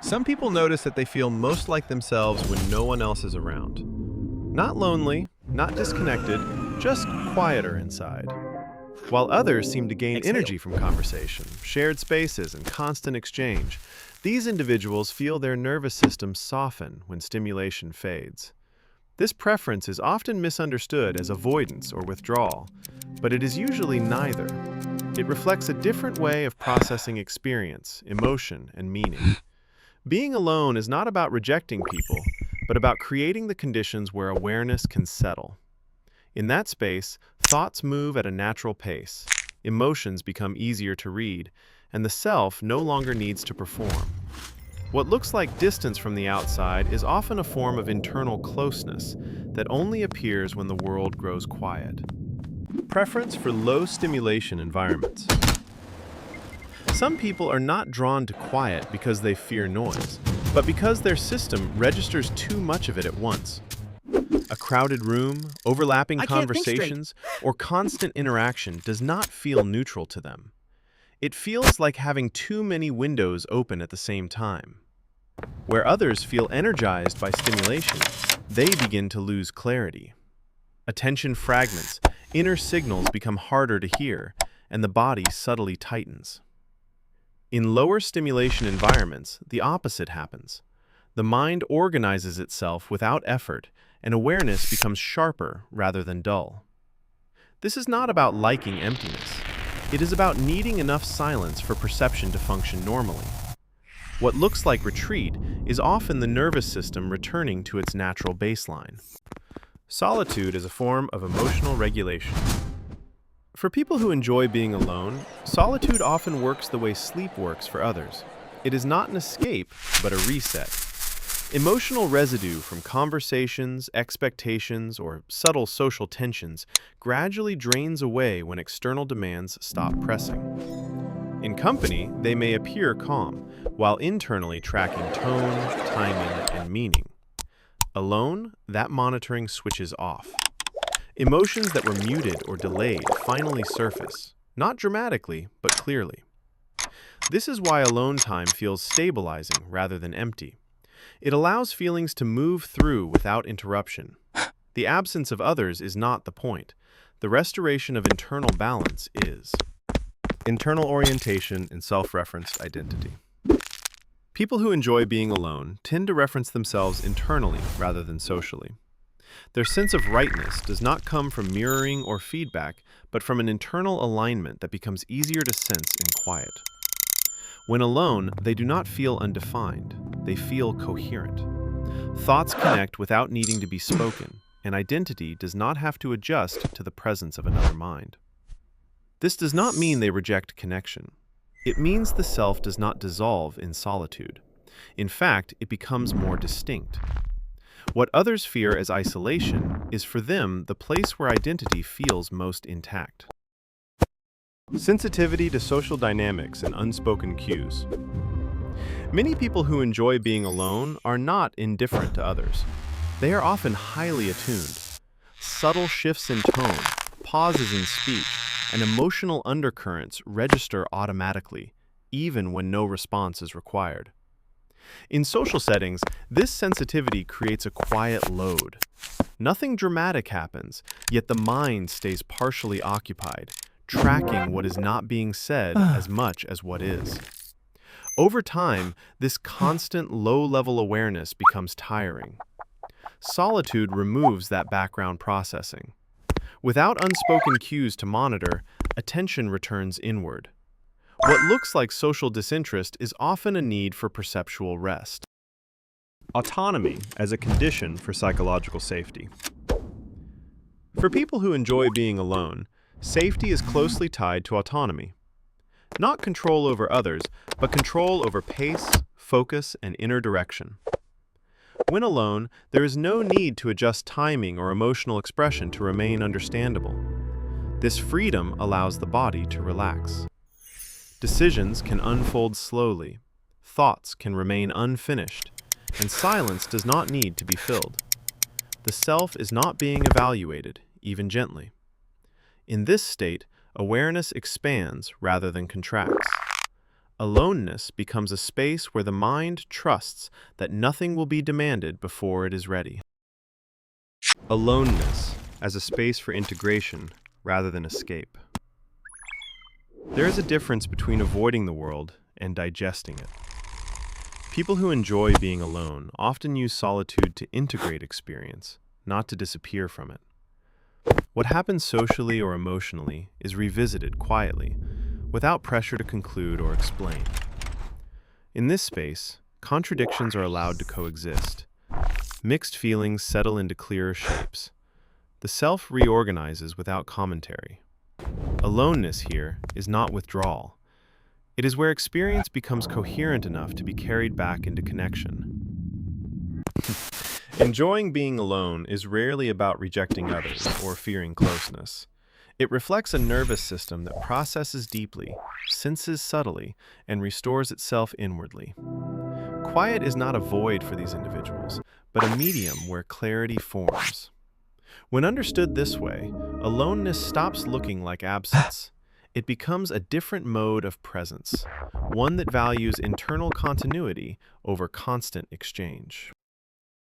Some people notice that they feel most like themselves when no one else is around. Not lonely, not disconnected, just quieter inside. While others seem to gain Exhale. energy from conversation, shared spaces, and constant exchange, these individuals feel their nervous system soften when stimulation fades. This preference is often misunderstood as avoidance or withdrawal, but it is usually neither. It reflects a different way of processing experience, emotion, and meaning. Being alone is not about rejecting people, but about creating the conditions where awareness can settle. In that space, thoughts move at a natural pace, emotions become easier to read, and the self no longer needs to perform. What looks like distance from the outside is often a form of internal closeness that only appears when the world grows quiet. Preference for low stimulation environments. Some people are not drawn to quiet because they fear noise, but because their system registers too much of it at once. A crowded room, overlapping I can't think straight. conversations, or constant interaction does not feel neutral to them. It feels like having too many windows open at the same time. Where others feel energized by stimulation, they begin to lose clarity. Attention fragments, inner signals become harder to hear, and the body subtly tightens. In lower stimulation environments, the opposite happens. The mind organizes itself without effort, and awareness becomes sharper rather than dull. This is not about liking emptiness. It is about needing enough silence for perception to function normally. What looks like retreat is often the nervous system returning to its natural baseline. Solitude is a form of emotional regulation. For people who enjoy being alone, solitude often works the way sleep works for others. It is not an escape, but a reset. Emotional residue from conversations, expectations, or subtle social tensions gradually drains away when external demands stop pressing. In company, they may appear calm, while internally tracking tone, timing, and meaning. Alone, that monitoring switches off. Emotions that were muted or delayed finally surface, not dramatically, but clearly. This is why alone time feels stabilizing rather than empty. It allows feelings to move through without interruption. The absence of others is not the point. The restoration of internal balance is. Internal orientation and self-referenced identity. People who enjoy being alone tend to reference themselves internally rather than socially. Their sense of rightness does not come from mirroring or feedback, but from an internal alignment that becomes easier to sense in quiet. When alone, they do not feel undefined. They feel coherent. Thoughts connect without needing to be spoken, and identity does not have to adjust to the presence of another mind. This does not mean they reject connection. It means the self does not dissolve in solitude. In fact, it becomes more distinct. What others fear as isolation is for them the place where identity feels most intact. Sensitivity to social dynamics and unspoken cues. Many people who enjoy being alone are not indifferent to others. They are often highly attuned. Subtle shifts in tone, pauses in speech, and emotional undercurrents register automatically, even when no response is required. In social settings, this sensitivity creates a quiet load. Nothing dramatic happens, yet the mind stays partially occupied, tracking what is not being said as much as what is. Over time, this constant low-level awareness becomes tiring. Solitude removes that background processing. Without unspoken cues to monitor, attention returns inward. What looks like social disinterest is often a need for perceptual rest. Autonomy as a condition for psychological safety. For people who enjoy being alone, safety is closely tied to autonomy. Not control over others, but control over pace, focus, and inner direction. When alone, there is no need to adjust timing or emotional expression to remain understandable. This freedom allows the body to relax. Decisions can unfold slowly, thoughts can remain unfinished, and silence does not need to be filled. The self is not being evaluated, even gently. In this state, awareness expands rather than contracts. Aloneness becomes a space where the mind trusts that nothing will be demanded before it is ready. Aloneness as a space for integration rather than escape. There is a difference between avoiding the world and digesting it. People who enjoy being alone often use solitude to integrate experience, not to disappear from it. What happens socially or emotionally is revisited quietly, without pressure to conclude or explain. In this space, contradictions are allowed to coexist. Mixed feelings settle into clearer shapes. The self reorganizes without commentary. Aloneness here is not withdrawal. It is where experience becomes coherent enough to be carried back into connection. Enjoying being alone is rarely about rejecting others or fearing closeness. It reflects a nervous system that processes deeply, senses subtly, and restores itself inwardly. Quiet is not a void for these individuals, but a medium where clarity forms. When understood this way, aloneness stops looking like absence. It becomes a different mode of presence, one that values internal continuity over constant exchange.